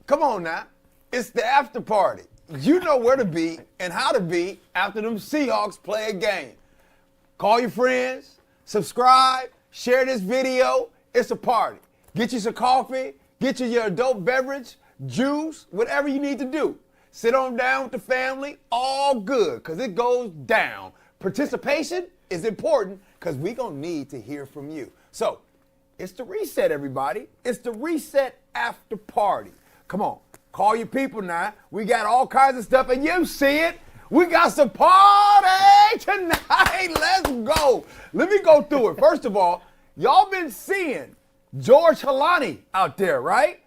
Come on now. It's the after party. You know where to be and how to be after them Seahawks play a game. Call your friends, subscribe, share this video. It's a party. Get you some coffee, get you your adult beverage, juice, whatever you need to do. Sit on down with the family, all good, because it goes down. Participation is important because we're going to need to hear from you. So, it's the reset, everybody. It's the reset after party. Come on, call your people now. We got all kinds of stuff, and you see it. We got some party tonight. Let's go. Let me go through it. First of all, y'all been seeing George Holani out there, right?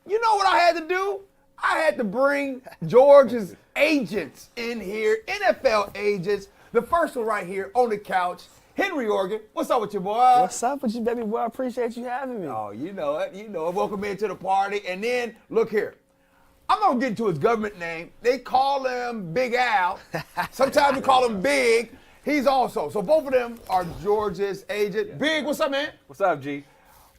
You know what I had to do? I had to bring George's agents in here, NFL agents. The first one right here on the couch, Henry Organ. What's up with you, boy? What's up with you, baby boy? I appreciate you having me. Oh, you know it. You know it. Welcome into the party. And then, look here. I'm going to get into his government name. They call him Big Al. Sometimes we call him Big. He's also. So both of them are George's agent. Yeah. Big, what's up, man? What's up, G?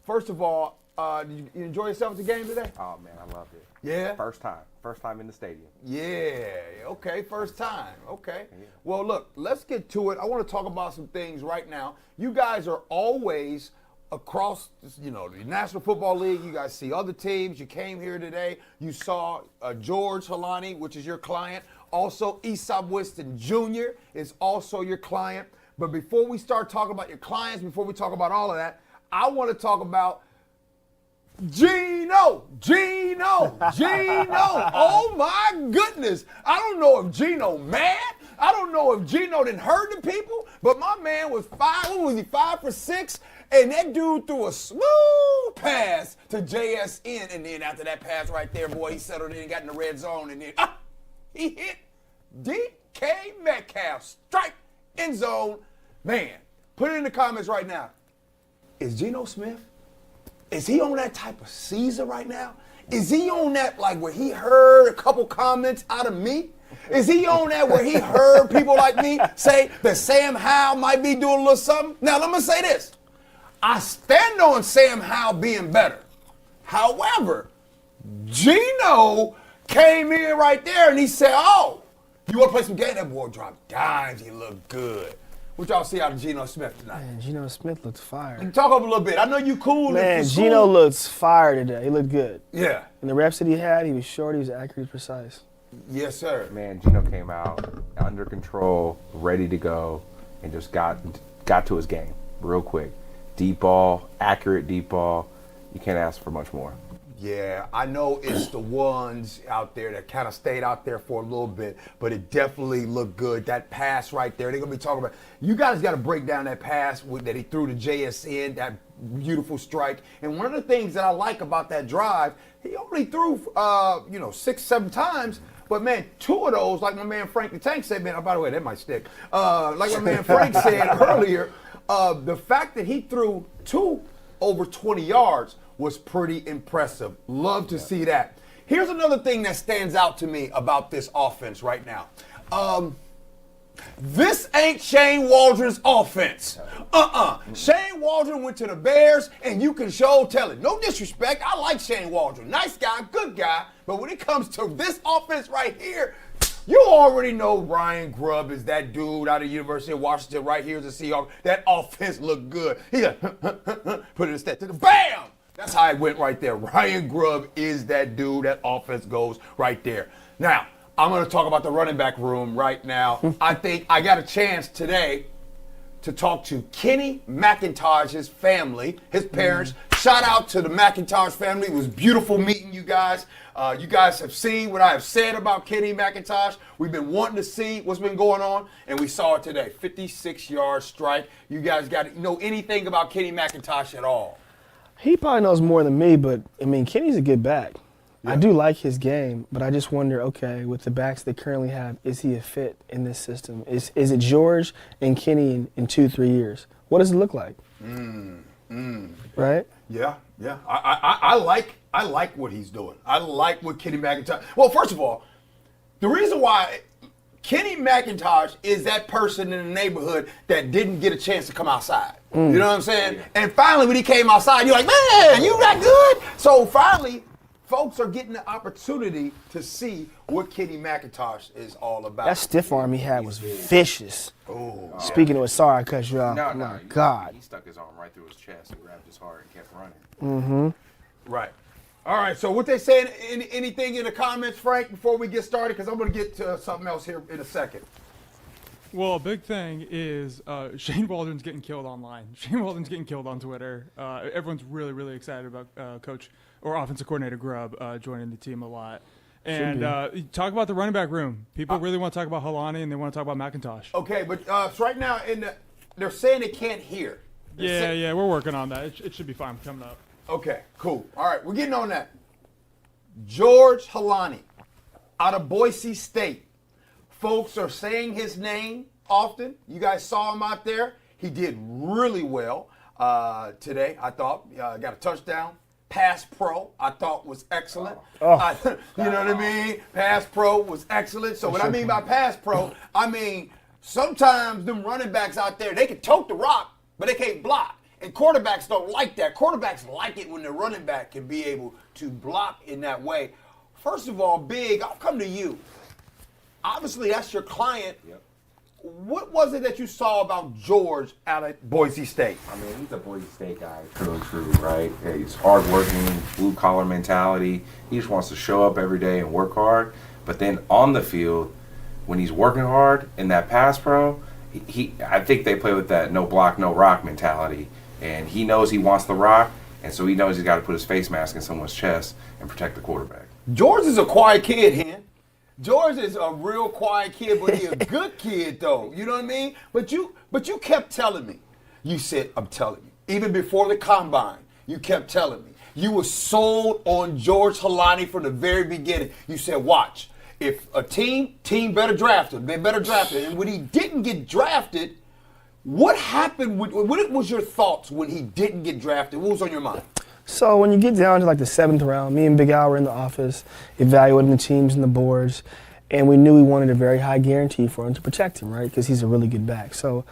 First of all, did you enjoy yourself at the game today? Oh, man, I loved it. Yeah? First time in the stadium. Yeah, okay, first time, okay. Yeah. Well, look, let's get to it. I want to talk about some things right now. You guys are always across, the National Football League. You guys see other teams. You came here today. You saw George Holani, which is your client. Also, Easop Winston Jr. is also your client. But before we start talking about your clients, before we talk about all of that, I want to talk about Geno. Oh my goodness. I don't know if Geno mad. I don't know if Geno didn't hurt the people, but my man was 5 for 6, and that dude threw a smooth pass to JSN, and then after that pass right there, boy, he settled in and got in the red zone, and then he hit DK Metcalf, strike, end zone. Man, put it in the comments right now. Is Geno Smith? Is he on that type of season right now? Is he on that like where he heard a couple comments out of me? Is he on that where he heard people like me say that Sam Howell might be doing a little something? Now, let me say this. I stand on Sam Howell being better. However, Geno came in right there and he said, oh, you want to play some game? That boy dropped dimes. He looked good. What y'all see out of Geno Smith tonight? Man, Geno Smith looked fire. Talk up a little bit. I know you cool. Man, Geno looks fire today. He looked good. Yeah. And the reps that he had, he was short, he was accurate, he was precise. Yes, sir. Man, Geno came out under control, ready to go, and just got to his game real quick. Deep ball, accurate deep ball. You can't ask for much more. Yeah, I know it's the ones out there that kind of stayed out there for a little bit, but it definitely looked good. That pass right there, they're going to be talking about. You guys got to break down that pass that he threw to JSN, that beautiful strike. And one of the things that I like about that drive, he only threw, 6-7 times. But, man, 2 of those, like my man Frank the Tank said, man, by the way, that might stick. Like my man Frank said earlier, the fact that he threw 2 over 20 yards was pretty impressive. Love to see that. Here's another thing that stands out to me about this offense right now. This ain't Shane Waldron's offense. Shane Waldron went to the Bears, and you can show tell it. No disrespect. I like Shane Waldron. Nice guy, good guy. But when it comes to this offense right here, you already know Ryan Grubb is that dude out of the University of Washington right here as a Seahawks. That offense looked good. He got put it in stat. Bam! That's how it went right there. Ryan Grubb is that dude. That offense goes right there. Now, I'm going to talk about the running back room right now. I think I got a chance today to talk to Kenny McIntosh's family, his parents. Shout out to the McIntosh family. It was beautiful meeting you guys. You guys have seen what I have said about Kenny McIntosh. We've been wanting to see what's been going on, and we saw it today. 56-yard strike. You guys got to know anything about Kenny McIntosh at all? He probably knows more than me, but, Kenny's a good back. Yeah. I do like his game, but I just wonder, okay, with the backs they currently have, is he a fit in this system? Is it George and Kenny in 2-3 years? What does it look like? Right? Yeah. I like what he's doing. I like what Kenny McIntosh. Well, first of all, the reason why Kenny McIntosh is that person in the neighborhood that didn't get a chance to come outside. You know what I'm saying? And finally, when he came outside, you're like, man, you that good? So finally, folks are getting the opportunity to see what Kenny McIntosh is all about. That stiff arm he had was vicious. Oh, Speaking of, sorry, I cut you off. No, My God. He stuck his arm right through his chest and grabbed his heart and kept running. Mm-hmm. right. All right, so what they saying, anything in the comments, Frank, before we get started? Because I'm going to get to something else here in a second. Well, a big thing is Shane Waldron's getting killed online. Shane Waldron's getting killed on Twitter. Everyone's really, really excited about Coach or Offensive Coordinator Grubb joining the team a lot. And talk about the running back room. People really want to talk about Holani and they want to talk about McIntosh. Okay, but right now they're saying they can't hear. Yeah, we're working on that. It should be fine coming up. Okay, cool. All right, we're getting on that. George Holani out of Boise State. Folks are saying his name often. You guys saw him out there. He did really well today, I thought. Got a touchdown. Pass pro, I thought was excellent. You know what I mean? Pass pro was excellent. So what I mean by pass pro, I mean sometimes them running backs out there, they can tote the rock, but they can't block. And quarterbacks don't like that. Quarterbacks like it when the running back can be able to block in that way. First of all, Big, I'll come to you. Obviously, that's your client. Yep. What was it that you saw about George out at Boise State? I mean, he's a Boise State guy, true and true, right? Yeah, he's hardworking, blue-collar mentality. He just wants to show up every day and work hard. But then on the field, when he's working hard in that pass pro, I think they play with that no block, no rock mentality. And he knows he wants the rock, and so he knows he's got to put his face mask in someone's chest and protect the quarterback. George is a quiet kid, Hen. George is a real quiet kid, but he's a good kid, though. You know what I mean? But you kept telling me. You said, I'm telling you. Even before the combine, you kept telling me. You were sold on George Holani from the very beginning. You said, watch. If a team better draft him. They better draft him. And when he didn't get drafted, what happened? What was your thoughts when he didn't get drafted? What was on your mind? So when you get down to like the 7th round, me and Big Al were in the office evaluating the teams and the boards, and we knew we wanted a very high guarantee for him to protect him, right? Because he's a really good back. So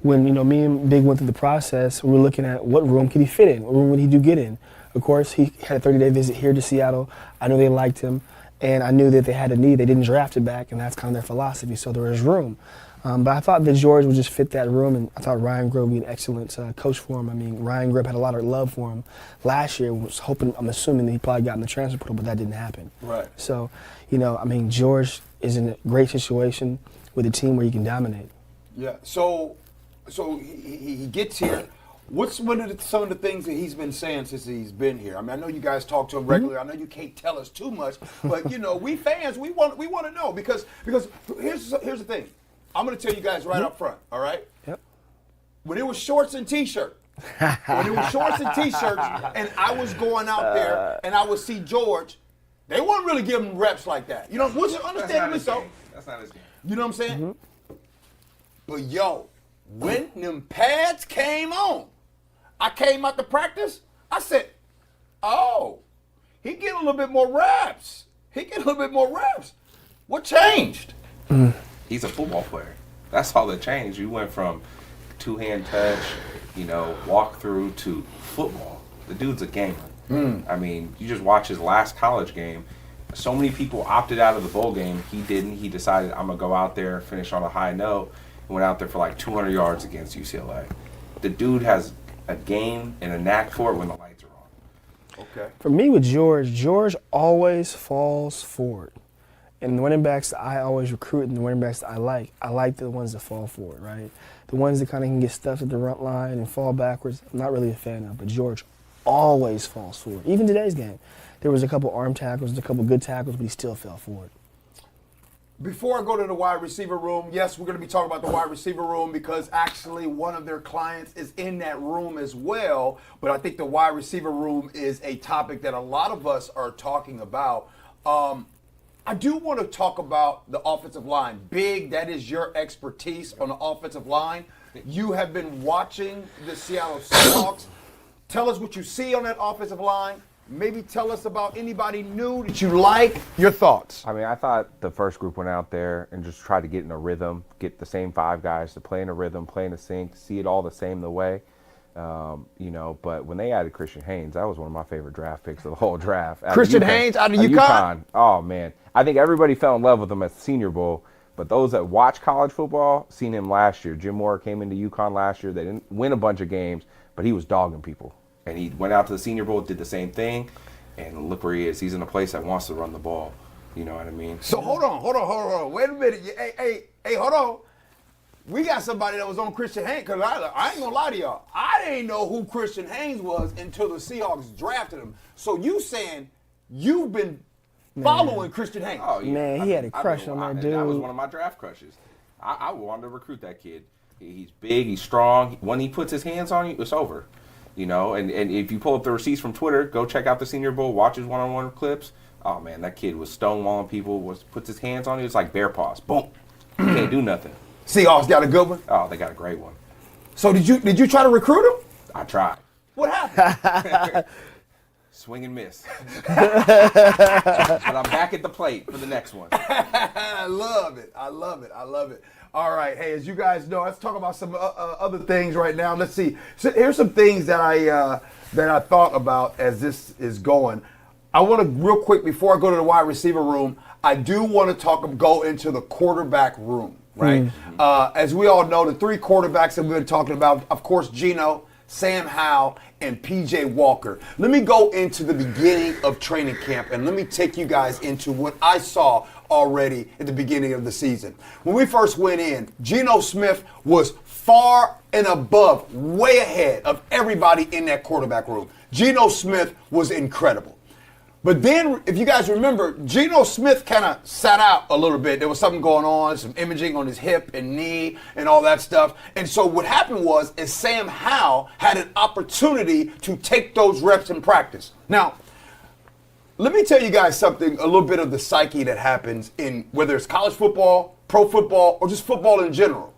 when me and Big went through the process, we were looking at what room could he fit in, what room would he do get in. Of course, he had a 30-day visit here to Seattle. I knew they liked him, and I knew that they had a need. They didn't draft it back, and that's kind of their philosophy. So there was room. But I thought that George would just fit that room, and I thought Ryan Grubb would be an excellent coach for him. I mean, Ryan Grubb had a lot of love for him last year. I'm assuming that he probably got in the transfer portal, but that didn't happen. Right. So, I mean, George is in a great situation with a team where he can dominate. Yeah. So he gets here. What's some of the things that he's been saying since he's been here? I mean, I know you guys talk to him regularly. I know you can't tell us too much, but we fans, we want to know because here's the thing. I'm going to tell you guys right up front, all right? Yep. When it was shorts and T-shirts, and I was going out there and I would see George, they wouldn't really give him reps like that. Which is understandably so. That's not his game. You know what I'm saying? But when them pads came on, I came out to practice, I said, oh, he getting a little bit more reps. What changed? He's a football player. That's all that changed. You went from two-hand touch, walk through to football. The dude's a gamer. I mean, you just watch his last college game. So many people opted out of the bowl game. He didn't. He decided, I'm going to go out there, finish on a high note, and went out there for like 200 yards against UCLA. The dude has a game and a knack for it when the lights are on. Okay. For me with George always falls forward. And the running backs that I always recruit and the running backs that I like the ones that fall forward, right? The ones that kind of can get stuffed at the front line and fall backwards, I'm not really a fan of. But George always falls forward. Even today's game, there was a couple arm tackles, a couple good tackles, but he still fell forward. Before I go to the wide receiver room, yes, we're going to be talking about the wide receiver room because actually one of their clients is in that room as well. But I think the wide receiver room is a topic that a lot of us are talking about. I do want to talk about the offensive line. Big, that is your expertise on the offensive line. You have been watching the Seattle Seahawks. Tell us what you see on that offensive line. Maybe tell us about anybody new that you like. Your thoughts. I mean, I thought the first group went out there and just tried to get in a rhythm, get the same 5 guys to play in a rhythm, play in a sync, see it all the same the way. But when they added Christian Haynes, that was one of my favorite draft picks of the whole draft. Christian Haynes out of UConn? Oh, man. I think everybody fell in love with him at the Senior Bowl. But those that watch college football seen him last year. Jim Moore came into UConn last year. They didn't win a bunch of games, but he was dogging people. And he went out to the Senior Bowl, did the same thing, and look where he is. He's in a place that wants to run the ball. You know what I mean? So hold on. Wait a minute. Hey, hold on. We got somebody that was on Christian Haynes, because I ain't going to lie to y'all. I didn't know who Christian Haynes was until the Seahawks drafted him. So you saying you've been following Christian Haynes? Oh, yeah. Man, he had a crush on that dude. That was one of my draft crushes. I wanted to recruit that kid. He's big, he's strong. When he puts his hands on you, it's over. And if you pull up the receipts from Twitter, go check out the Senior Bowl, watch his one-on-one clips. Oh, man, that kid was stonewalling people, puts his hands on you. It's like bear paws. Boom. You can't do nothing. Seahawks got a good one? Oh, they got a great one. So did you try to recruit him? I tried. What happened? Swing and miss. But I'm back at the plate for the next one. I love it. All right, hey, as you guys know, let's talk about some other things right now. Let's see. So here's some things that I thought about as this is going. I want to real quick before I go to the wide receiver room. I do want to go into the quarterback room, right? As we all know, the three quarterbacks that we've been talking about, of course, Geno, Sam Howell, and P.J. Walker. Let me go into the beginning of training camp, and let me take you guys into what I saw already at the beginning of the season. When we first went in, Geno Smith was far and above, way ahead of everybody in that quarterback room. Geno Smith was incredible. But then, if you guys remember, Geno Smith kind of sat out a little bit. There was something going on, some imaging on his hip and knee and all that stuff. And so what happened is Sam Howell had an opportunity to take those reps in practice. Now, let me tell you guys something, a little bit of the psyche that happens in whether it's college football, pro football, or just football in general.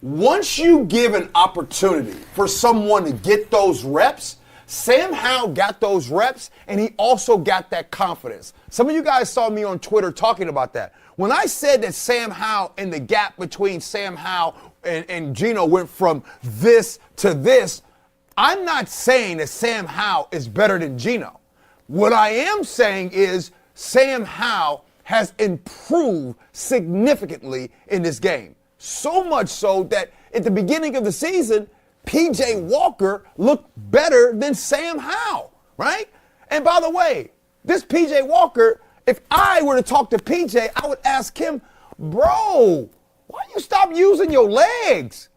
Once you give an opportunity for someone to get those reps, Sam Howell got those reps, and he also got that confidence. Some of you guys saw me on Twitter talking about that. When I said that Sam Howell and the gap between Sam Howell and Geno went from this to this, I'm not saying that Sam Howell is better than Geno. What I am saying is Sam Howell has improved significantly in this game. So much so that at the beginning of the season, P.J. Walker looked better than Sam Howell, right? And by the way, this P.J. Walker, if I were to talk to P.J., I would ask him, bro, why you stop using your legs?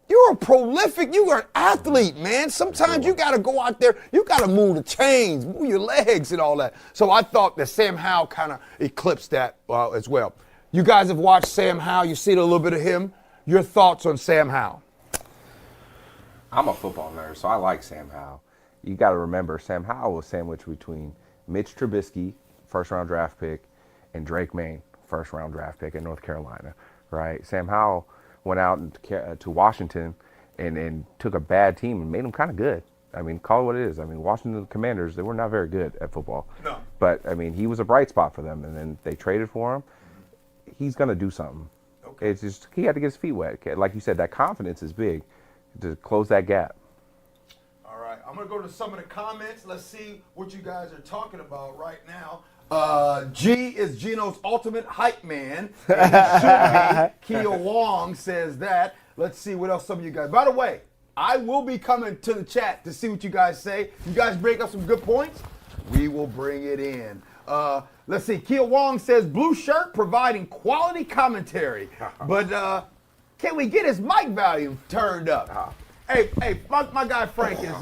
You're a prolific, you are an athlete, man. Sometimes you got to go out there, you got to move the chains, move your legs and all that. So I thought that Sam Howell kind of eclipsed that as well. You guys have watched Sam Howell. You've seen a little bit of him. Your thoughts on Sam Howell? I'm a football nerd, so I like Sam Howell. You got to remember, Sam Howell was sandwiched between Mitch Trubisky, first-round draft pick, and Drake May, first-round draft pick in North Carolina, right? Sam Howell went out to Washington and took a bad team and made them kind of good. I mean, call it what it is. I mean, Washington Commanders, they were not very good at football. No. But, I mean, he was a bright spot for them, and then they traded for him. He's going to do something. Okay. It's just he had to get his feet wet. Like you said, that confidence is big to close that gap. All right, I'm going to go to some of the comments. Let's see what you guys are talking about right now. G is Geno's ultimate hype man. And he should be. Kia Wong says that. Let's see what else some of you guys. By the way, I will be coming to the chat to see what you guys say. You guys break up some good points, we will bring it in. Let's see. Kia Wong says blue shirt providing quality commentary, but can we get his mic volume turned up? Hey, my guy Frank is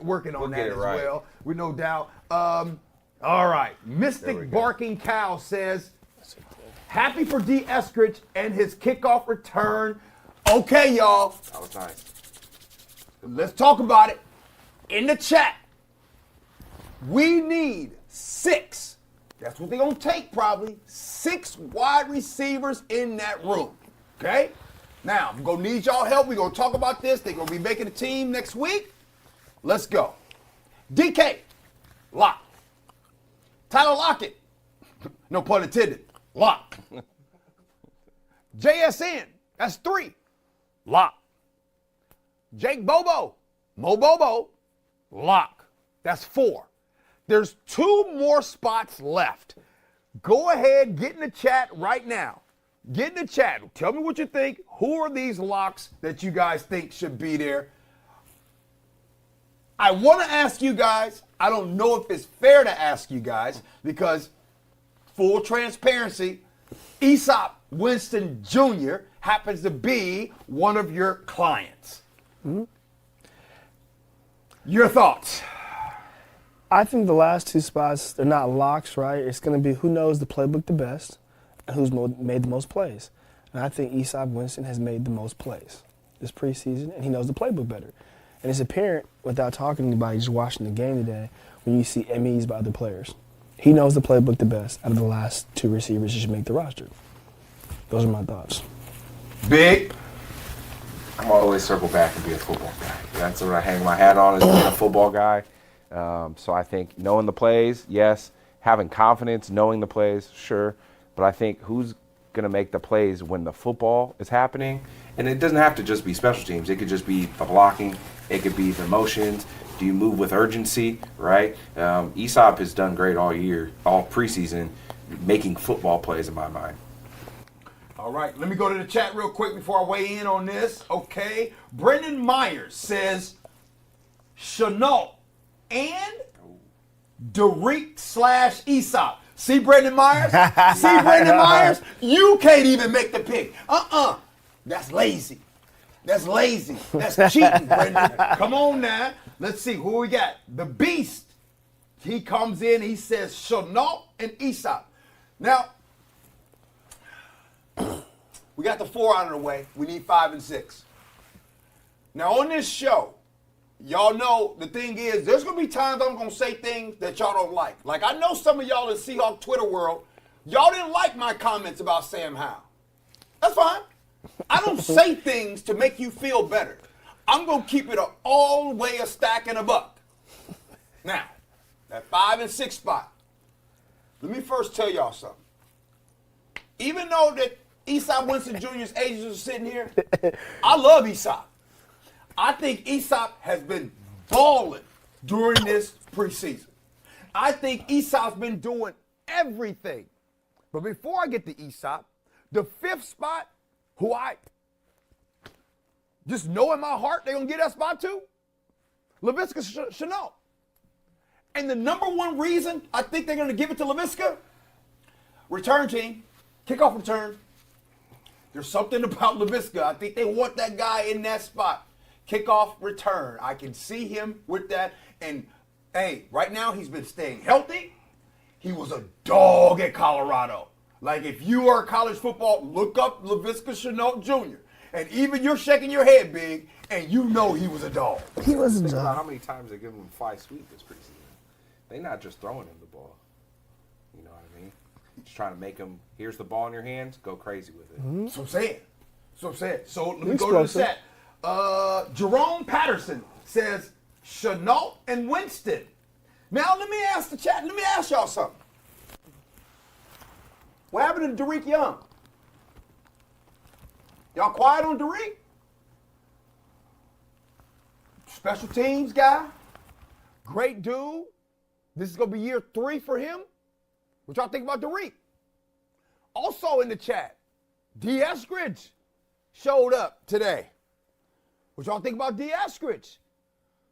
working on that as well, with no doubt. All right. Mystic Barking Cow says, happy for D. Eskridge and his kickoff return. Okay, y'all. That was nice. Let's talk about it. In the chat, we need 6. That's what they're going to take probably. 6 wide receivers in that room. Okay? Now, I'm going to need y'all help. We're going to talk about this. They're going to be making a team next week. Let's go. DK, lock. Tyler Lockett, no pun intended, lock. JSN, that's 3, lock. Jake Bobo, Mobobo, lock. That's 4. There's 2 more spots left. Go ahead, get in the chat right now. Get in the chat. Tell me what you think. Who are these locks that you guys think should be there? I want to ask you guys, I don't know if it's fair to ask you guys because full transparency, Aesop Winston Jr. happens to be one of your clients. Mm-hmm. Your thoughts? I think the last 2 spots, they're not locks, right? It's going to be who knows the playbook the best and who's made the most plays. And I think Aesop Winston has made the most plays this preseason, and he knows the playbook better. And it's apparent without talking to anybody, just watching the game today, when you see MEs by other players. He knows the playbook the best out of the last 2 receivers that should make the roster. Those are my thoughts. Big. I'm always circle back and be a football guy. That's what I hang my hat on, is being a football guy. So I think knowing the plays, yes. Having confidence, knowing the plays, sure. But I think who's going to make the plays when the football is happening? And it doesn't have to just be special teams. It could just be the blocking. It could be the motions. Do you move with urgency, right? Aesop has done great all year, all preseason, making football plays in my mind. All right, let me go to the chat real quick before I weigh in on this. Okay, Brendan Myers says Chenault and Derek / Aesop. See Brendan Myers? See Brendan Myers? You can't even make the pick. That's lazy. That's lazy. That's cheating, Brendan. Come on now. Let's see who we got. The Beast. He comes in, he says Chenault and Aesop. Now, we got the 4 out of the way. We need 5 and 6. Now, on this show, y'all know the thing is, there's going to be times I'm going to say things that y'all don't like. Like, I know some of y'all in Seahawks Twitter world, y'all didn't like my comments about Sam Howell. That's fine. I don't say things to make you feel better. I'm going to keep it all way a stack and a buck. Now, that 5 and 6 spot, let me first tell y'all something. Even though that Aesop Winston Jr.'s agents are sitting here, I love Aesop. I think Aesop has been balling during this preseason. I think Aesop's been doing everything. But before I get to Aesop, the 5th spot, who I just know in my heart they're going to get that spot too, Laviska Shenault. And the number one reason I think they're going to give it to Laviska, return team, kickoff return. There's something about Laviska. I think they want that guy in that spot. Kickoff return. I can see him with that. And, hey, right now he's been staying healthy. He was a dog at Colorado. Like, if you are college football, look up Laviska Shenault Jr. And even you're shaking your head, Big, and you know he was a dog. He was a Think about dog. how many times they give him 5 sweep this preseason. They're not just throwing him the ball. You know what I mean? Just trying to make him, here's the ball in your hands, go crazy with it. Mm-hmm. So I'm saying. So let me go to the set. Jerome Patterson says Shenault and Winston. Now let me ask the chat. Let me ask y'all something. What happened to Derek Young? Y'all quiet on Derek? Special teams guy. Great dude. This is going to be year 3 for him. What y'all think about Derek? Also in the chat, D. Eskridge showed up today. What y'all think about D. Eskridge?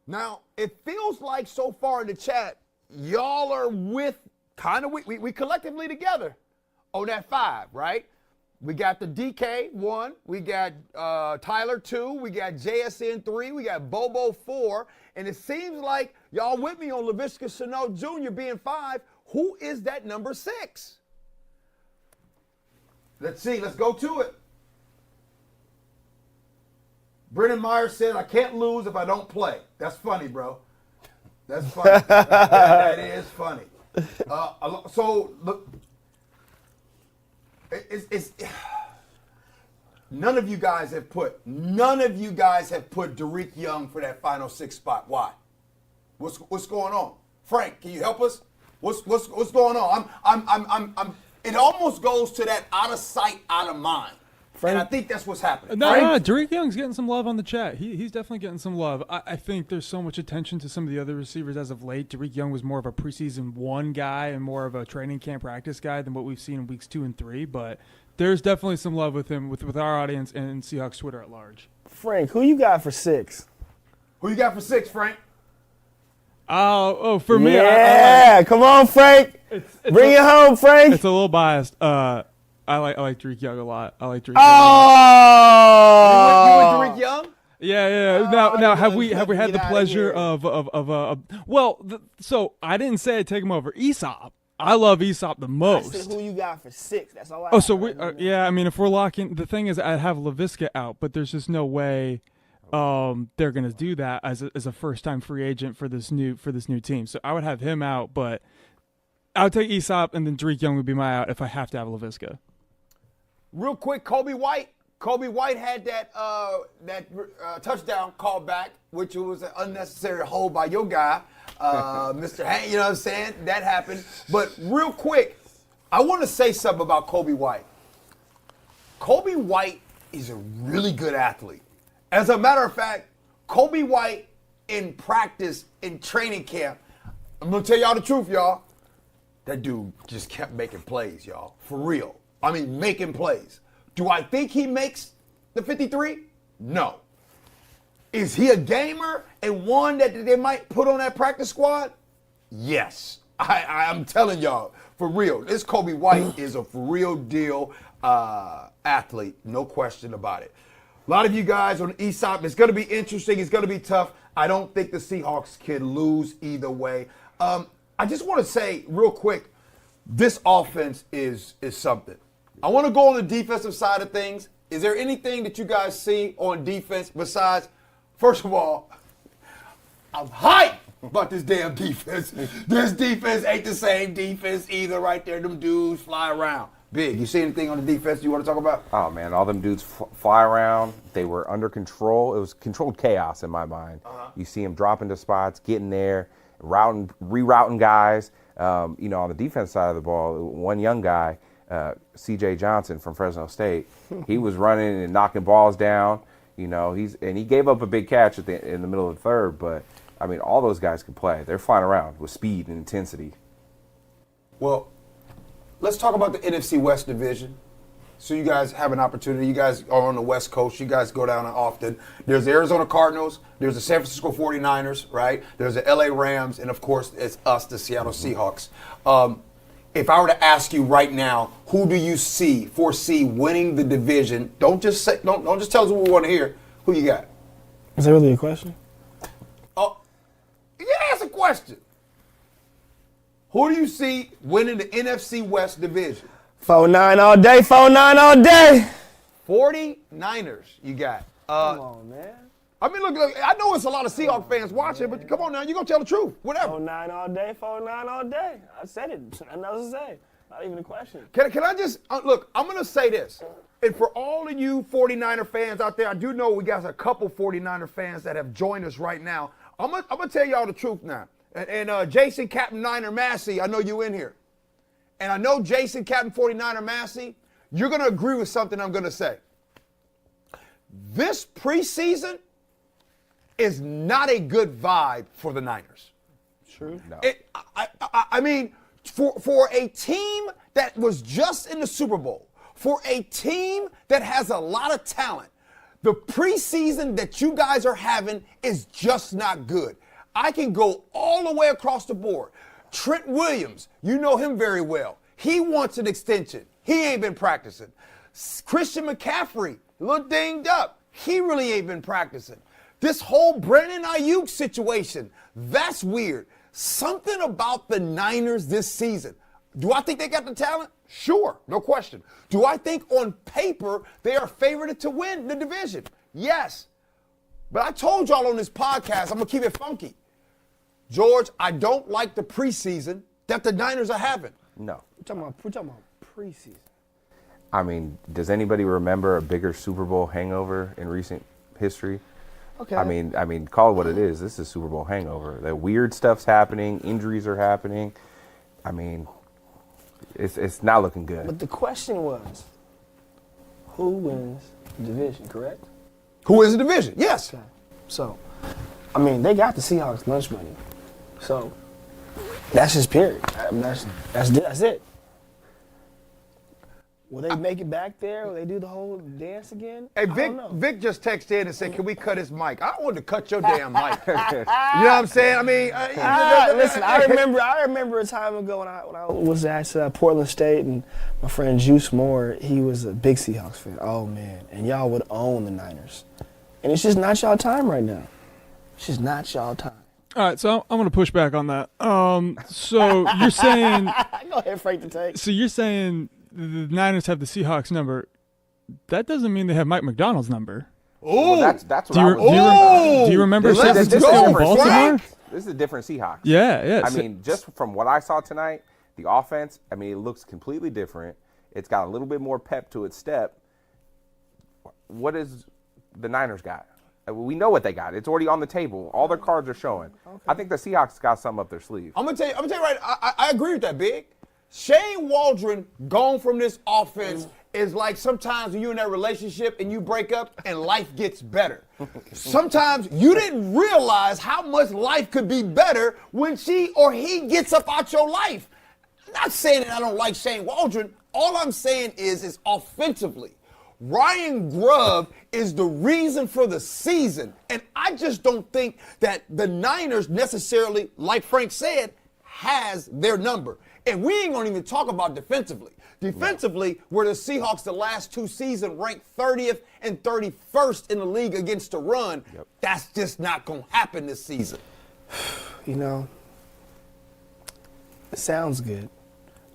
Now, it feels like so far in the chat, y'all are with, we collectively together on that 5, right? We got the DK 1, we got Tyler 2, we got JSN 3, we got Bobo 4, and it seems like y'all with me on Laviska Shenault Jr. being 5. Who is that number 6? Let's see, let's go to it. Brendan Myers said, I can't lose if I don't play. That's funny, bro. That's funny. that is funny. So, look, it's none of you guys have put Derek Young for that final 6 spot. Why? What's going on? Frank, can you help us? What's going on? It almost goes to that out of sight, out of mind. And I think that's what's happening. No, Derek Young's getting some love on the chat. He's definitely getting some love. I think there's so much attention to some of the other receivers as of late. Derek Young was more of a preseason 1 guy and more of a training camp practice guy than what we've seen in weeks 2 and 3. But there's definitely some love with him, with our audience and Seahawks Twitter at large. Frank, who you got for 6? Who you got for 6, Frank? For me, Yeah, come on, Frank. Bring it home, Frank. It's a little biased. I like Derek Young a lot. I like Derek Oh! You went Derek Young? Yeah. Now have we had the pleasure so I didn't say I'd take him over Aesop. I love Aesop the I most. said who you got for 6. That's all I Oh, so have. I mean, if we're locking, the thing is, I'd have LaVisca out, but there's just no way they're gonna do that as a first time free agent for this new team. So I would have him out, but I would take Aesop, and then Derek Young would be my out if I have to have LaVisca. Real quick, Kobe White. Kobe White had that touchdown called back, which was an unnecessary hold by your guy, Mr. Hank. You know what I'm saying? That happened. But real quick, I want to say something about Kobe White. Kobe White is a really good athlete. As a matter of fact, Kobe White in practice, in training camp, I'm going to tell y'all the truth, y'all. That dude just kept making plays, y'all. For real. I mean, making plays. Do I think he makes the 53? No. Is he a gamer and one that they might put on that practice squad? Yes. I'm telling y'all, for real. This Kobe White is a for real deal athlete. No question about it. A lot of you guys on ESOP, it's going to be interesting. It's going to be tough. I don't think the Seahawks can lose either way. I just want to say real quick, this offense is something. I want to go on the defensive side of things. Is there anything that you guys see on defense besides, first of all, I'm hyped about this damn defense. This defense ain't the same defense either right there. Them dudes fly around. Big, you see anything on the defense you want to talk about? Oh, man, all them dudes fly around. They were under control. It was controlled chaos in my mind. You see them dropping to spots, getting there, rerouting guys. On the defense side of the ball, one young guy, C.J. Johnson from Fresno State, he was running and knocking balls down. He gave up a big catch in the middle of the third, but, I mean, all those guys can play. They're flying around with speed and intensity. Well, let's talk about the NFC West division. So you guys have an opportunity. You guys are on the West Coast. You guys go down often. There's the Arizona Cardinals. There's the San Francisco 49ers, right? There's the LA Rams. And, of course, it's us, the Seattle Seahawks. If I were to ask you right now, who do you foresee winning the division? Don't just tell us what we want to hear. Who you got? Is that really a question? Oh, yeah, that's a question. Who do you see winning the NFC West division? 4-9 all day, 4-9 all day. 49ers, you got. Come on, man. I mean, look, I know it's a lot of Seahawks fans watching, but come on now, you're going to tell the truth. Whatever. 4-9 all day, 4-9 all day. I said it. Nothing else to say. Not even a question. Can I just, look, I'm going to say this. And for all of you 49er fans out there, I do know we got a couple 49er fans that have joined us right now. I'm going to tell y'all the truth now. And Jason, Captain Niner Massey, I know you in here. And I know Jason, Captain 49er Massey, you're going to agree with something I'm going to say. This preseason is not a good vibe for the Niners. True. No. I mean, for a team that was just in the Super Bowl, for a team that has a lot of talent, the preseason that you guys are having is just not good. I can go all the way across the board. Trent Williams, you know him very well. He wants an extension. He ain't been practicing. Christian McCaffrey, a little dinged up. He really ain't been practicing. This whole Brandon Ayuk situation, that's weird. Something about the Niners this season. Do I think they got the talent? Sure, no question. Do I think on paper they are favored to win the division? Yes. But I told y'all on this podcast, I'm going to keep it funky. George, I don't like the preseason that the Niners are having. No. We're talking about preseason. I mean, does anybody remember a bigger Super Bowl hangover in recent history? Okay. I mean, call it what it is. This is Super Bowl hangover. The weird stuff's happening. Injuries are happening. I mean, it's not looking good. But the question was, Who wins the division, correct? Who wins the division? Yes. Okay. So, I mean, they got the Seahawks lunch money. So, that's just period. I mean, that's it. Will they make it back there? Will they do the whole dance again? Hey, I don't know. Vic just texted in and said, "Can we cut his mic?" I don't want to cut your damn mic. You know what I'm saying? I mean, listen, I remember a time ago when I was at Portland State, and my friend Juice Moore, he was a big Seahawks fan. Oh man, and y'all would own the Niners, and it's just not y'all time right now. It's just not y'all time. All right, so I'm going to push back on that. So you're saying Go ahead, Frank, the take. So you're saying the Niners have the Seahawks number. That doesn't mean they have Mike Macdonald's number. Oh, Well, that's what I was Do you remember Let's San go, Francisco and Frank. Baltimore? This is a different Seahawks. Yeah. I mean, just from what I saw tonight, the offense, I mean, it looks completely different. It's got a little bit more pep to its step. What is the Niners got? We know what they got. It's already on the table. All their cards are showing. Okay. I think the Seahawks got something up their sleeve. I'm gonna tell you right. I agree with that, Big. Shane Waldron gone from this offense is like sometimes when you're in that relationship and you break up and life gets better. Sometimes you didn't realize how much life could be better when she or he gets up out your life. I'm not saying that I don't like Shane Waldron. All I'm saying is offensively, Ryan Grubb is the reason for the season. And I just don't think that the Niners necessarily, like Frank said, has their number. And we ain't gonna even talk about defensively. Defensively, where the Seahawks the last two seasons ranked 30th and 31st in the league against the run, that's just not gonna happen this season. You know, it sounds good.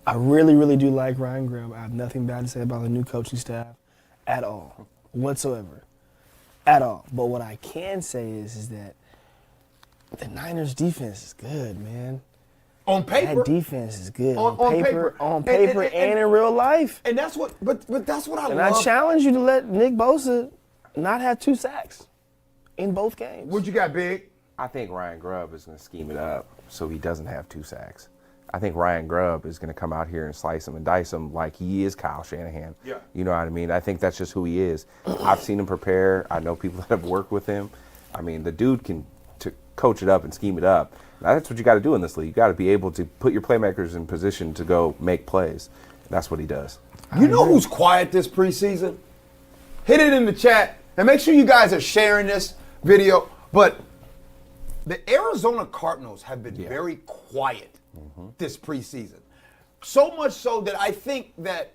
I really, really do like Ryan Grubb. I have nothing bad to say about the new coaching staff at all, whatsoever, at all. But what I can say is that the Niners' defense is good, man. On paper, that defense is good. On paper. And in real life. And that's what, but that's what I And love. I challenge you to let Nick Bosa not have 2 sacks in both games. What you got, Big? I think Ryan Grubb is going to scheme it up so he doesn't have 2 sacks. I think Ryan Grubb is going to come out here and slice him and dice him like he is Kyle Shanahan. Yeah. You know what I mean? I think that's just who he is. I've seen him prepare. I know people that have worked with him. I mean, the dude can coach it up and scheme it up. Now, that's what you got to do in this league. You got to be able to put your playmakers in position to go make plays. And that's what he does. You know who's quiet this preseason? Hit it in the chat. And make sure you guys are sharing this video. But the Arizona Cardinals have been very quiet this preseason. So much so that I think that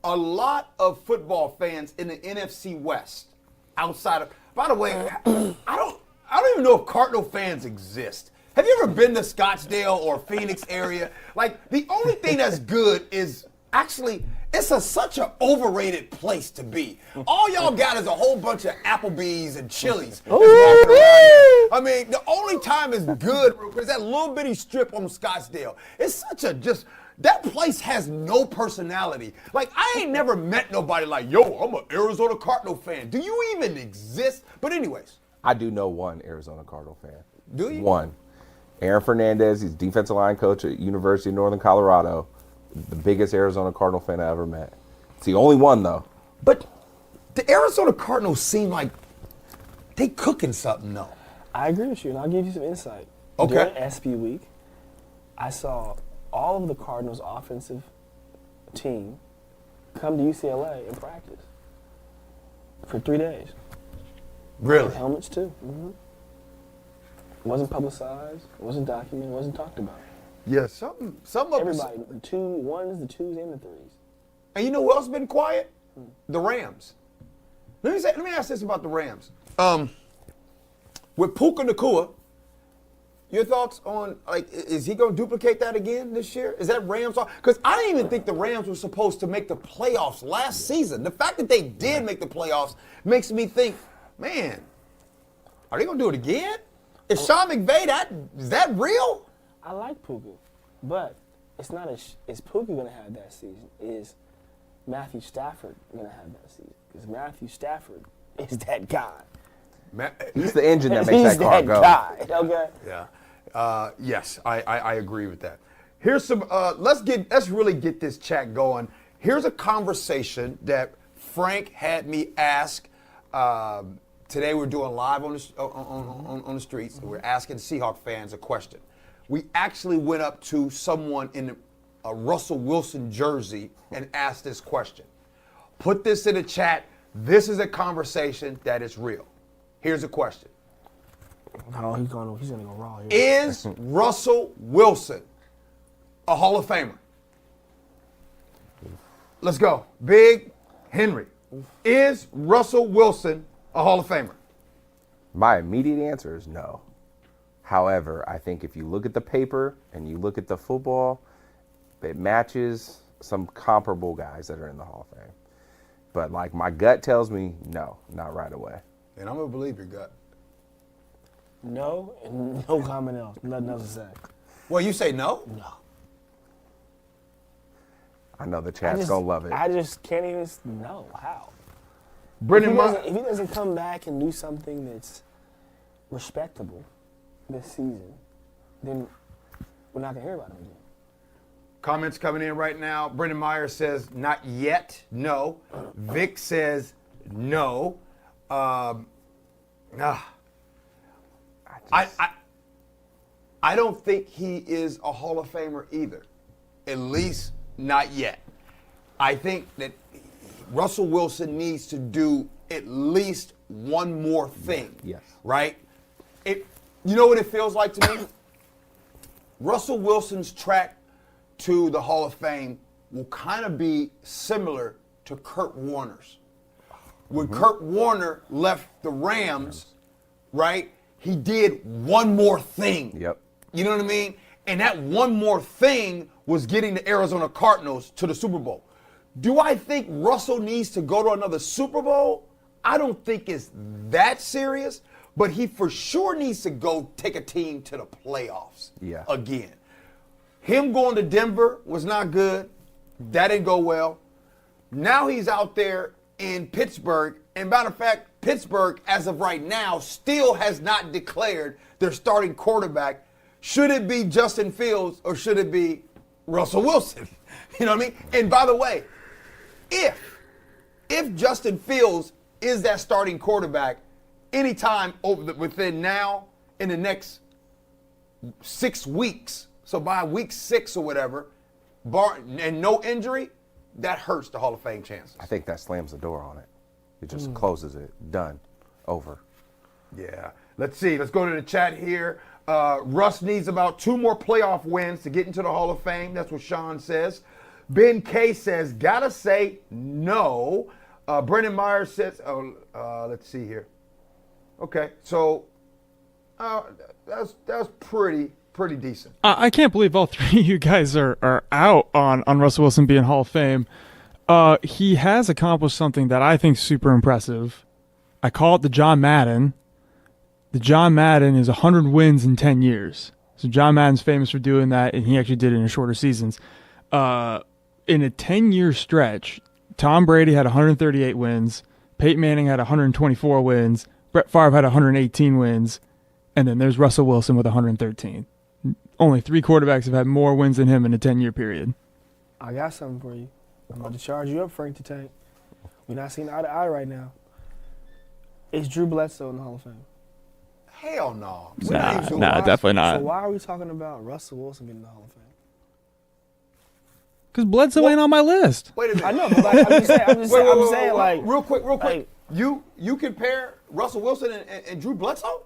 a lot of football fans in the NFC West, outside of, by the way, I don't even know if Cardinal fans exist. Have you ever been to Scottsdale or Phoenix area? Like, the only thing that's good is actually, it's such an overrated place to be. All y'all got is a whole bunch of Applebee's and Chili's. I mean, the only time it's good is that little bitty strip on Scottsdale. It's such a that place has no personality. Like, I ain't never met nobody like, yo, I'm an Arizona Cardinal fan. Do you even exist? But anyways. I do know one Arizona Cardinal fan. Do you? One. Aaron Fernandez, he's defensive line coach at University of Northern Colorado. The biggest Arizona Cardinal fan I ever met. It's the only one, though. But the Arizona Cardinals seem like they cooking something, though. I agree with you, and I'll give you some insight. Okay. During SP week, I saw all of the Cardinals' offensive team come to UCLA and practice for 3 days. Really? Helmets, too. Mm-hmm. It wasn't publicized, it wasn't documented, it wasn't talked about. Yeah, some of Everybody, the 1s, the 2s, and the 3s. And you know who else been quiet? The Rams. Let me ask this about the Rams. With Puka Nacua, your thoughts on, like, is he going to duplicate that again this year? Is that Rams? Because I didn't even think the Rams were supposed to make the playoffs last season. The fact that they did make the playoffs makes me think, man, are they going to do it again? Is Sean McVay, is that real? I like Puka, but it's not is Puka going to have that season? Is Matthew Stafford going to have that season? Because Matthew Stafford is that guy. He's the engine that makes that car go. He's that guy, okay? Yeah. Yes, I agree with that. Here's some. Let's really get this chat going. Here's a conversation that Frank had me ask. Today we're doing live on the streets. We're asking Seahawk fans a question. We actually went up to someone in a Russell Wilson jersey and asked this question. Put this in the chat. This is a conversation that is real. Here's a question. Oh, he's gonna go raw here. Is Russell Wilson a Hall of Famer? Let's go. Big Henry. Is Russell Wilson a Hall of Famer? My immediate answer is no. However, I think if you look at the paper and you look at the football, it matches some comparable guys that are in the Hall of Fame. But like my gut tells me, no, not right away. And I'm going to believe your gut. No, and no comment else. Nothing else to say. Well, you say no? No. I know the chat's going to love it. I just can't even know how. Brendan, If he doesn't come back and do something that's respectable this season, then we're not going to hear about him again. Comments coming in right now. Brendan Meyer says, not yet, no. Vic says, no. I don't think he is a Hall of Famer either. At least not yet. I think that Russell Wilson needs to do at least one more thing. Yes. Right? You know what it feels like to me? Russell Wilson's track to the Hall of Fame will kind of be similar to Kurt Warner's. When Kurt Warner left the Rams, right, he did one more thing. Yep. You know what I mean? And that one more thing was getting the Arizona Cardinals to the Super Bowl. Do I think Russell needs to go to another Super Bowl? I don't think it's that serious, but he for sure needs to go take a team to the playoffs again. Him going to Denver was not good. That didn't go well. Now he's out there in Pittsburgh. And matter of fact, Pittsburgh, as of right now, still has not declared their starting quarterback. Should it be Justin Fields or should it be Russell Wilson? You know what I mean? And by the way, if Justin Fields is that starting quarterback anytime within now in the next 6 weeks, so by week 6 or whatever, and no injury, that hurts the Hall of Fame chances. I think that slams the door on it. It just closes it. Done. Over. Yeah. Let's see. Let's go to the chat here. Russ needs about 2 more playoff wins to get into the Hall of Fame. That's what Sean says. Ben K says, gotta say no. Brendan Meyer says, let's see here. Okay. So that's pretty decent. I can't believe all three of you guys are out on Russell Wilson being Hall of Fame. He has accomplished something that I think is super impressive. I call it the John Madden. The John Madden is 100 wins in 10 years. So John Madden's famous for doing that, and he actually did it in shorter seasons. In a 10-year stretch, Tom Brady had 138 wins, Peyton Manning had 124 wins, Brett Favre had 118 wins, and then there's Russell Wilson with 113. Only 3 quarterbacks have had more wins than him in a 10-year period. I got something for you. I'm about to charge you up, Frank the Tank. We're not seeing eye to eye right now. Is Drew Bledsoe in the Hall of Fame? Hell no. Nah, definitely not. So why are we talking about Russell Wilson getting in the Hall of Fame? Because Bledsoe ain't on my list. Wait a minute. I know, but like, I'm just saying, like, real quick. like, You compare Russell Wilson and Drew Bledsoe?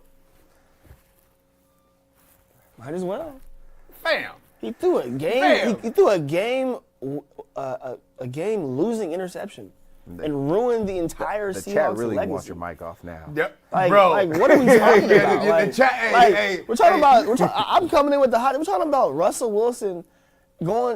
might as well. Fam. He threw a game. Fam. He threw a game losing interception and ruined the entire The Seahawks chat really legacy. wants your mic off now. Yep. Like, Bro. like, what are we talking about? The Like, chat, hey, we're talking about. I'm coming in with the hot. We're talking about Russell Wilson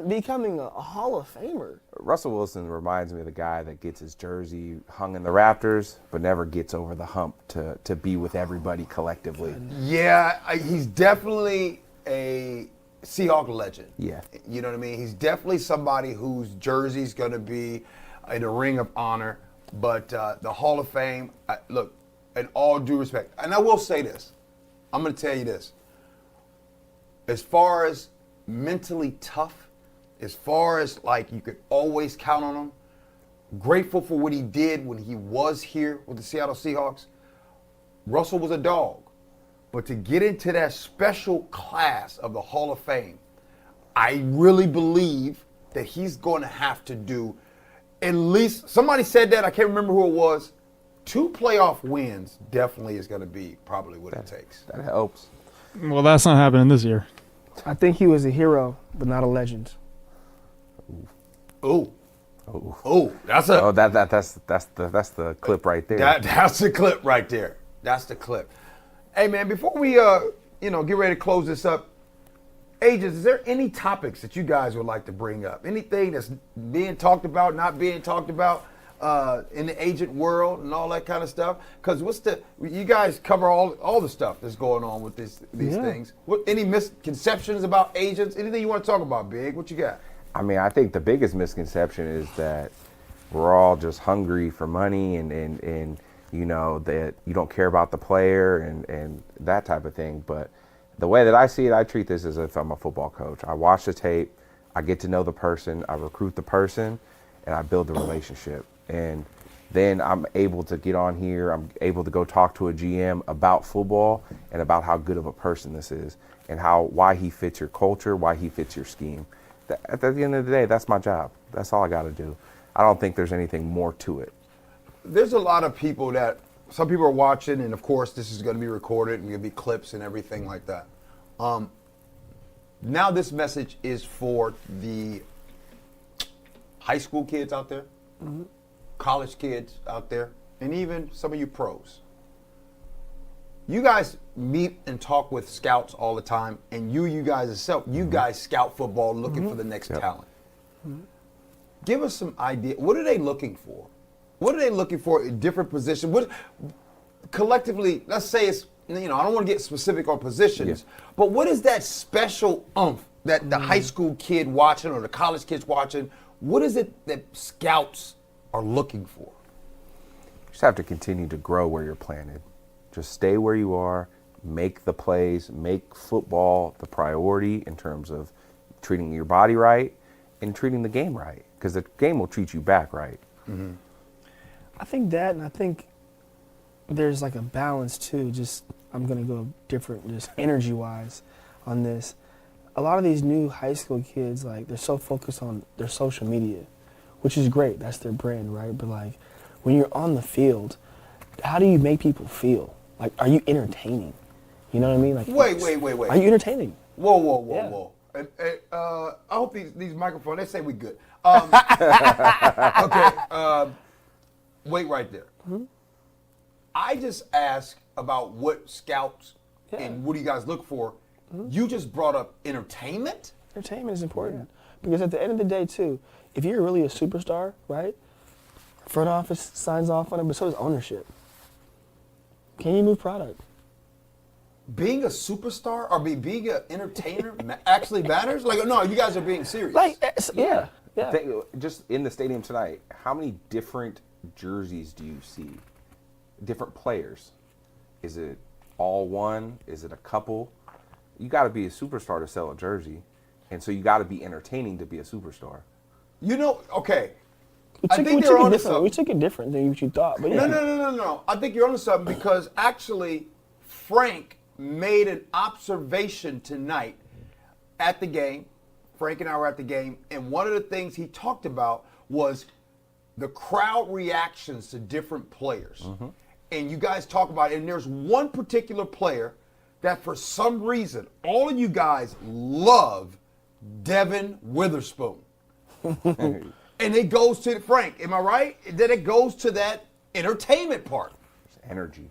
becoming a Hall of Famer. Russell Wilson reminds me of the guy that gets his jersey hung in the rafters, but never gets over the hump to be with everybody collectively. Yeah, he's definitely a Seahawk legend. Yeah. You know what I mean? He's definitely somebody whose jersey's going to be in a ring of honor. But the Hall of Fame, look, in all due respect, and I will say this. I'm going to tell you this. As far as mentally tough, as far as like you could always count on him, grateful for what he did when he was here with the Seattle Seahawks. Russell was a dog. But to get into that special class of the Hall of Fame, I really believe that he's going to have to do at least, somebody said that, I can't remember who it was, 2 playoff wins definitely is going to be probably what it takes. That helps. Well, that's not happening this year. I think he was a hero, but not a legend. Oh, that's the clip right there. That's the clip right there. That's the clip. Hey man, before we get ready to close this up, agents, is there any topics that you guys would like to bring up? Anything that's being talked about, not being talked about in the agent world and all that kind of stuff? Because you guys cover all the stuff that's going on with these things. Any misconceptions about agents? Anything you want to talk about, Big? What you got? I mean, I think the biggest misconception is that we're all just hungry for money and that you don't care about the player and that type of thing. But the way that I see it, I treat this as if I'm a football coach. I watch the tape, I get to know the person, I recruit the person, and I build the relationship. And then I'm able to get on here, I'm able to go talk to a GM about football and about how good of a person this is and why he fits your culture, why he fits your scheme. At the end of the day, that's my job. That's all I got to do. I don't think there's anything more to it. There's a lot of people some people are watching, and of course this is going to be recorded and going to be clips and everything like that. Now this message is for the high school kids out there, college kids out there, and even some of you pros. You guys meet and talk with scouts all the time, and you guys yourself, you guys scout football looking for the next talent. Give us some idea. What are they looking for? What are they looking for in different positions? What collectively, let's say it's, I don't want to get specific on positions, but what is that special oomph that the high school kid watching or the college kids watching, what is it that scouts are looking for? You just have to continue to grow where you're planted. Just stay where you are, make the plays, make football the priority in terms of treating your body right and treating the game right, because the game will treat you back right. Mm-hmm. I think that, and I think there's like a balance too. Just I'm gonna go different, just energy-wise, on this. A lot of these new high school kids, like they're so focused on their social media, which is great. That's their brand, right? But like when you're on the field, how do you make people feel? Like, are you entertaining? You know what I mean? Like, wait. Are you entertaining? Whoa. I hope these microphones, they say we good. Okay, wait right there. Mm-hmm. I just asked about what scouts and what do you guys look for. Mm-hmm. You just brought up entertainment? Entertainment is important. Because at the end of the day, too, if you're really a superstar, right, front office signs off on it, but so does ownership. Can you move product? Being a superstar or being an entertainer actually matters? Like, no, you guys are being serious. Like, yeah. Just in the stadium tonight, how many different jerseys do you see? Different players? Is it all one? Is it a couple? You got to be a superstar to sell a jersey, and so you got to be entertaining to be a superstar. Okay. We I think they're onto something. We took it different than what you thought. But yeah. No. I think you're onto something because actually Frank made an observation tonight at the game. Frank and I were at the game, and one of the things he talked about was the crowd reactions to different players. Mm-hmm. And you guys talk about it, and there's one particular player that for some reason, all of you guys love Devin Witherspoon. And it goes to Frank, am I right? Then it goes to that entertainment part. Energy.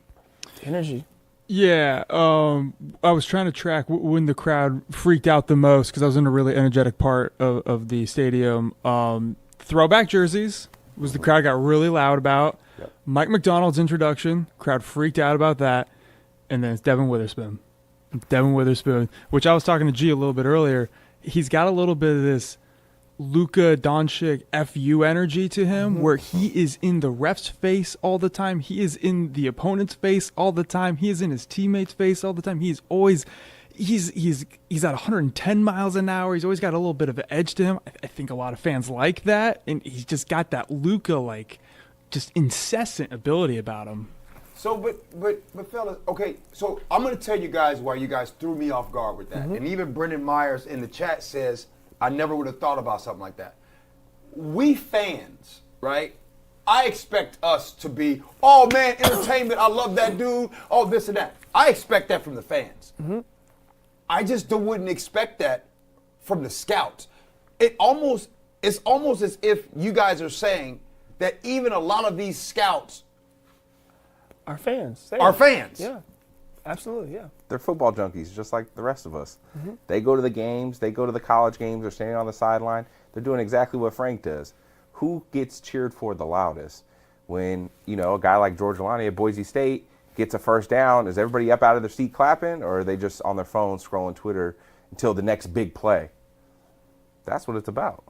Yeah, I was trying to track when the crowd freaked out the most because I was in a really energetic part of the stadium. Throwback jerseys was the crowd got really loud about. Yep. Mike Macdonald's introduction, crowd freaked out about that. And then it's Devin Witherspoon, which I was talking to G a little bit earlier. He's got a little bit of this Luka Doncic FU energy to him, where he is in the ref's face all the time. He is in the opponent's face all the time. He is in his teammates' face all the time. He's he's at 110 miles an hour. He's always got a little bit of an edge to him. I think a lot of fans like that, and he's just got that Luka like just incessant ability about him. So, but fellas, okay. So I'm gonna tell you guys why you guys threw me off guard with that, and even Brendan Myers in the chat says I never would have thought about something like that. We fans, right? I expect us to be, oh man, entertainment. I love that dude. Oh, this and that. I expect that from the fans. I just wouldn't expect that from the scouts. It's almost as if you guys are saying that even a lot of these scouts Our fans. are fans. Yeah, absolutely, yeah. They're football junkies, just like the rest of us. They go to the games. They go to the college games. They're standing on the sideline. They're doing exactly what Frank does. Who gets cheered for the loudest? When, a guy like George Holani at Boise State gets a first down, is everybody up out of their seat clapping, or are they just on their phone scrolling Twitter until the next big play? That's what it's about.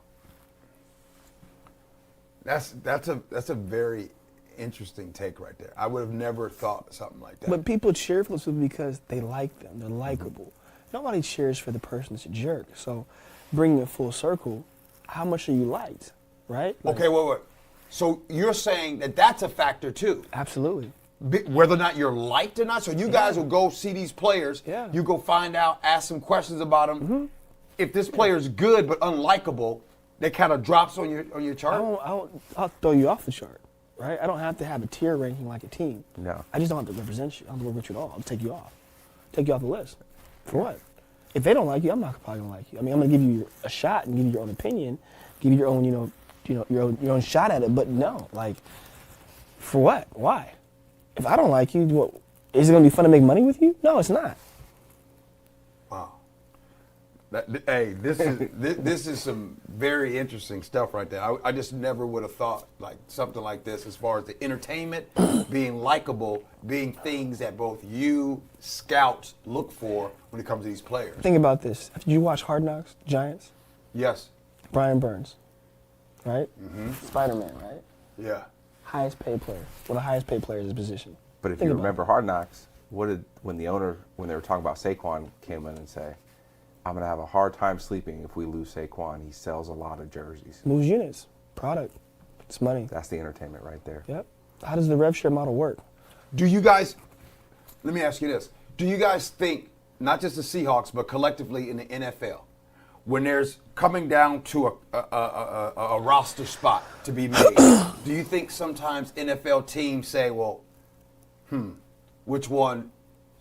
That's a very interesting take right there. I would have never thought something like that. But people cheer for those people because they like them. They're likable. Nobody cheers for the person that's a jerk. So bringing it full circle, how much are you liked, right? Like, okay, wait. So you're saying that that's a factor too, absolutely. whether or not you're liked or not. So you guys will go see these players. Yeah. You go find out, ask some questions about them. If this player's good but unlikable, that kind of drops on your chart. I'll throw you off the chart, right? I don't have to have a tier ranking like a team. No. I just don't have to represent you. I don't have to represent you at all. I'll take you off. Take you off the list. For what? If they don't like you, I'm not probably gonna like you. I mean, I'm gonna give you a shot and give you your own opinion, give you your own, your own shot at it. But no, like, for what? Why? If I don't like you, what, is it gonna be fun to make money with you? No, it's not. Wow. Hey, this is some very interesting stuff right there. I just never would have thought like something like this as far as the entertainment, being likable, being things that both you, scouts, look for when it comes to these players. Think about this. Did you watch Hard Knocks, Giants? Yes. Brian Burns, right? Spider-Man, right? Yeah. Highest paid player. One of the highest paid players in his position. But if Think you about remember Hard Knocks, when they were talking about Saquon, came in and say, I'm going to have a hard time sleeping if we lose Saquon. He sells a lot of jerseys. Moves units, product, it's money. That's the entertainment right there. Yep. How does the rev share model work? Do you guys, let me ask you this. Do you guys think, not just the Seahawks, but collectively in the NFL, when there's coming down to a roster spot to be made, do you think sometimes NFL teams say, well, which one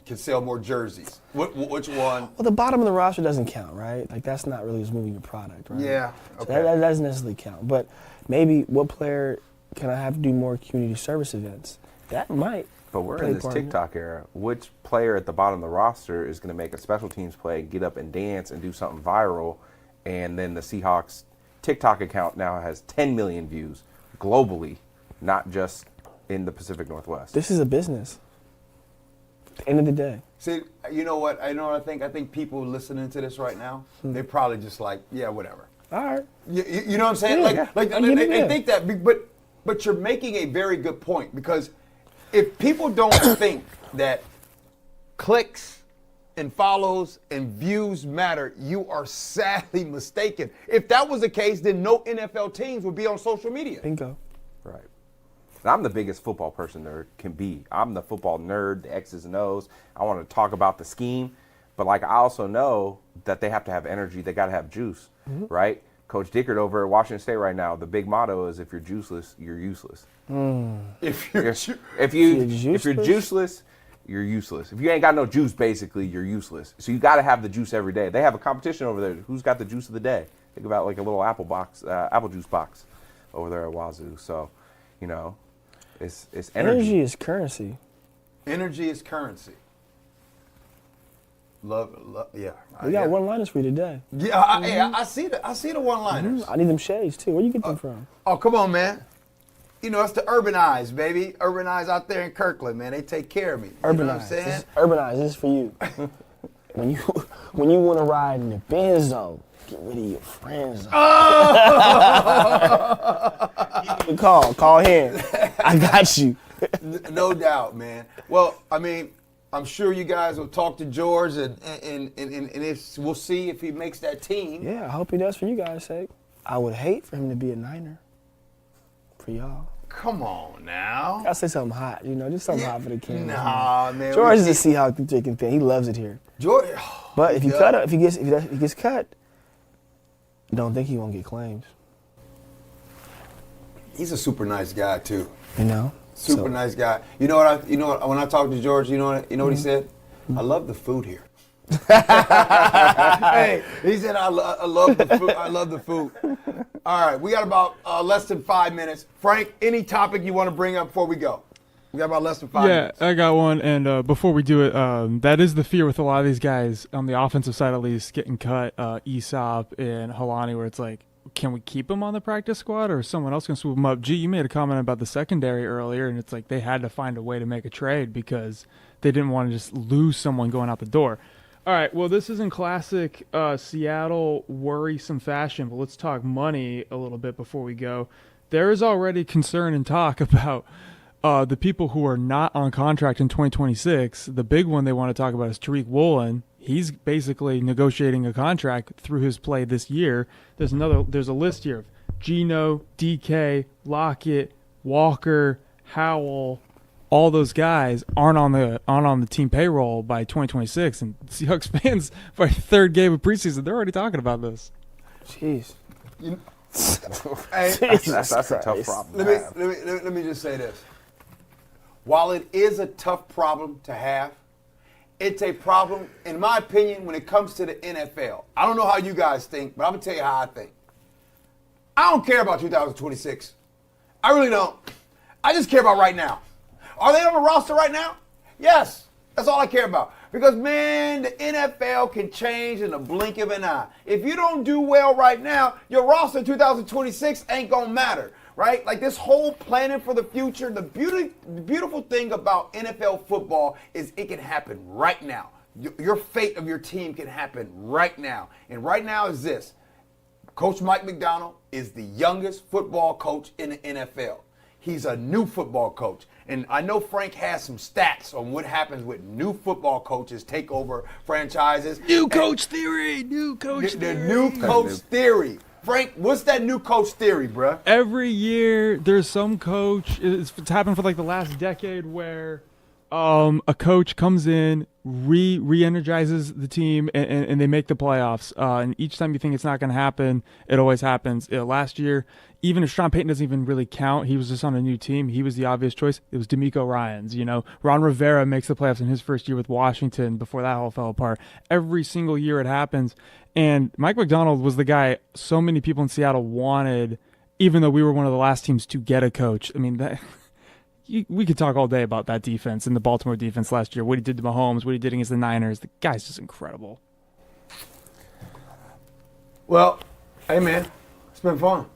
can sell more jerseys? Which one? Well, the bottom of the roster doesn't count, right? Like, that's not really what's moving your product, right? Yeah, So okay. that doesn't necessarily count. But maybe what player can I have to do more community service events? That might. But we're play in this part of it. TikTok era. Which player at the bottom of the roster is going to make a special teams play, get up and dance and do something viral, and then the Seahawks TikTok account now has 10 million views globally, not just in the Pacific Northwest. This is a business. At the end of the day. See, you know what? I think people listening to this right now, they're probably just like, yeah, whatever. All right. You know what I'm saying? Yeah, like I get it, they yeah. think that, but you're making a very good point, because if people don't think that clicks and follows and views matter, you are sadly mistaken. If that was the case, then no NFL teams would be on social media. Bingo. Right. And I'm the biggest football person there can be. I'm the football nerd, the X's and O's. I want to talk about the scheme, but like I also know that they have to have energy. They got to have juice, right? Coach Dickert over at Washington State right now, the big motto is, if you're juiceless, you're useless. If you're If you're juiceless, you're useless. If you ain't got no juice, basically, you're useless. So you got to have the juice every day. They have a competition over there. Who's got the juice of the day? Think about like a little apple juice box over there at Wazoo. So, it's energy. Energy is currency. Energy is currency. Love, yeah. We got one-liners for you today. Yeah, I see the one-liners. I need them shades, too. Where you get them from? Oh, come on, man. It's the Urban Eyes, baby. Urban Eyes out there in Kirkland, man. They take care of me. You know what I'm saying? Urban Eyes, this is for you. when you want to ride in the Benzo, get rid of your friends. Call him. I got you. No doubt, man. Well, I mean, I'm sure you guys will talk to George, and we'll see if he makes that team. Yeah, I hope he does for you guys' sake. I would hate for him to be a Niner. For y'all. Come on now. I'll say something hot, just something hot for the Kings. Nah, man. George is a Seahawks through thick and thin. He loves it here. George. But if he gets cut, don't think he won't get claims. He's a super nice guy too. Super nice guy. You know what? When I talked to George, you know what he said? I love the food here. Hey, he said I love the food. I love the food. All right, we got about less than 5 minutes. Frank, any topic you want to bring up before we go? We got about less than 5 minutes. Yeah, I got one. And before we do it, that is the fear with a lot of these guys on the offensive side, at least, getting cut. Aesop and Holani, where it's like, can we keep him on the practice squad, or is someone else going to swoop him up? G, you made a comment about the secondary earlier, and it's like they had to find a way to make a trade because they didn't want to just lose someone going out the door. All right, well, this is in classic Seattle worrisome fashion, but let's talk money a little bit before we go. There is already concern and talk about the people who are not on contract in 2026. The big one they want to talk about is Tariq Woolen. He's basically negotiating a contract through his play this year. There's a list here of Geno, DK, Lockett, Walker, Howell. All those guys aren't on the team payroll by 2026, and Seahawks fans by the third game of preseason, they're already talking about this. Jeez. Hey, That's a tough problem. Let me just say this. While it is a tough problem to have, it's a problem, in my opinion, when it comes to the NFL. I don't know how you guys think, but I'm going to tell you how I think. I don't care about 2026. I really don't. I just care about right now. Are they on the roster right now? Yes. That's all I care about. Because, man, the NFL can change in the blink of an eye. If you don't do well right now, your roster in 2026 ain't going to matter, right? Like this whole planning for the future, the beautiful thing about NFL football is it can happen right now. Your fate of your team can happen right now. And right now is this. Coach Mike Macdonald is the youngest football coach in the NFL. He's a new football coach. And I know Frank has some stats on what happens with new football coaches take over franchises. New coach theory. The new coach theory. Frank, what's that new coach theory, bruh? Every year there's some coach, it's happened for like the last decade, where a coach comes in, re-energizes the team, and they make the playoffs. And each time you think it's not going to happen, it always happens. Last year, even if Sean Payton doesn't even really count, he was just on a new team. He was the obvious choice. It was DeMeco Ryans. Ron Rivera makes the playoffs in his first year with Washington before that all fell apart. Every single year it happens. And Mike Macdonald was the guy so many people in Seattle wanted, even though we were one of the last teams to get a coach. I mean, we could talk all day about that defense and the Baltimore defense last year, what he did to Mahomes, what he did against the Niners. The guy's just incredible. Well, hey, man, it's been fun.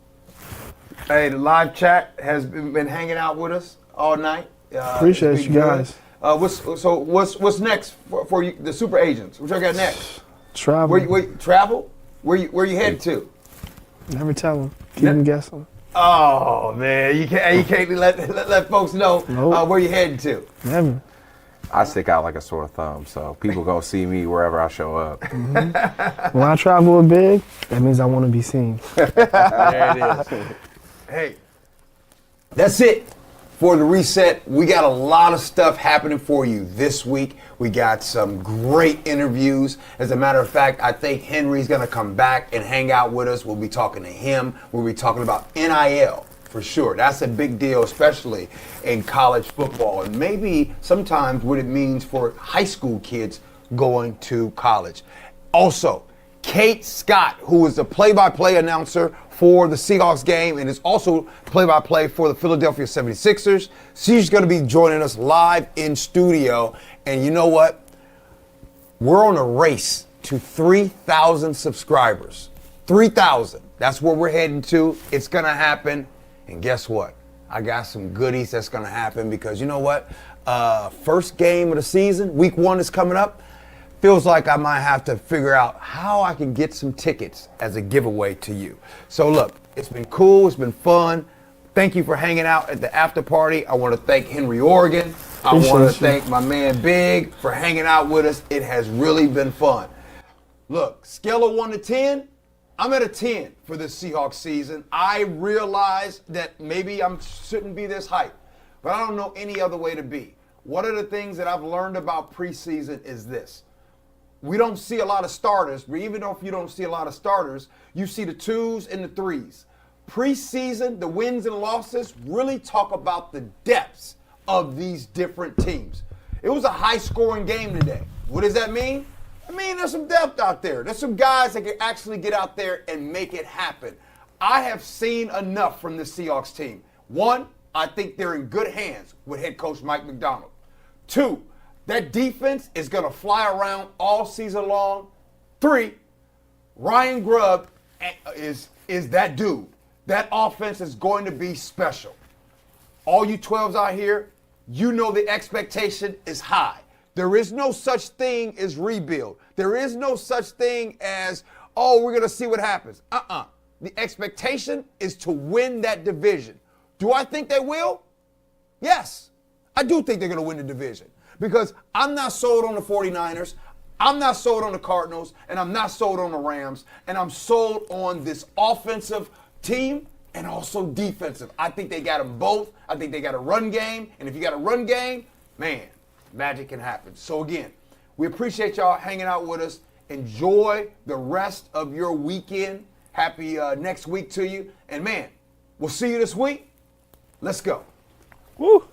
Hey, the live chat has been hanging out with us all night. Appreciate you guys. What's next for you, the super agents? What y'all got next? Travel. Travel? Where you headed to? Never tell them. Keep them guessing. Oh man, you can't let folks know where you heading to. Never. I stick out like a sore thumb, so people go see me wherever I show up. Mm-hmm. When I travel big, that means I want to be seen. There it is. Hey, that's it for the reset. We got a lot of stuff happening for you this week. We got some great interviews. As a matter of fact, I think Henry's going to come back and hang out with us. We'll be talking to him. We'll be talking about NIL for sure. That's a big deal, especially in college football, and maybe sometimes what it means for high school kids going to college. Also, Kate Scott, who is the play-by-play announcer for the Seahawks game and is also play-by-play for the Philadelphia 76ers. She's going to be joining us live in studio. And you know what? We're on a race to 3,000 subscribers. 3,000. That's where we're heading to. It's going to happen. And guess what? I got some goodies that's going to happen because you know what? First game of the season, week 1 is coming up. Feels like I might have to figure out how I can get some tickets as a giveaway to you. So look, it's been cool, it's been fun. Thank you for hanging out at the after party. I want to thank Henry Oregon. I want to Appreciate you. thank my man Big for hanging out with us. It has really been fun. Look, scale of 1 to 10, I'm at a 10 for this Seahawks season. I realize that maybe I shouldn't be this hyped, but I don't know any other way to be. One of the things that I've learned about preseason is this. We don't see a lot of starters, but even though if you don't see a lot of starters, you see the 2s and the 3s. Preseason, the wins and losses really talk about the depths of these different teams. It was a high-scoring game today. What does that mean? I mean, there's some depth out there. There's some guys that can actually get out there and make it happen. I have seen enough from the Seahawks team. 1, I think they're in good hands with head coach Mike Macdonald. 2, that defense is going to fly around all season long. 3, Ryan Grubb is that dude. That offense is going to be special. All you 12s out here, you know the expectation is high. There is no such thing as rebuild. There is no such thing as, oh, we're going to see what happens. The expectation is to win that division. Do I think they will? Yes. I do think they're going to win the division because I'm not sold on the 49ers. I'm not sold on the Cardinals, and I'm not sold on the Rams, and I'm sold on this offensive team and also defensive. I think they got them both. I think they got a run game, and if you got a run game, man, magic can happen. So again, we appreciate y'all hanging out with us. Enjoy the rest of your weekend. Happy next week to you. And man, we'll see you this week. Let's go. Woo.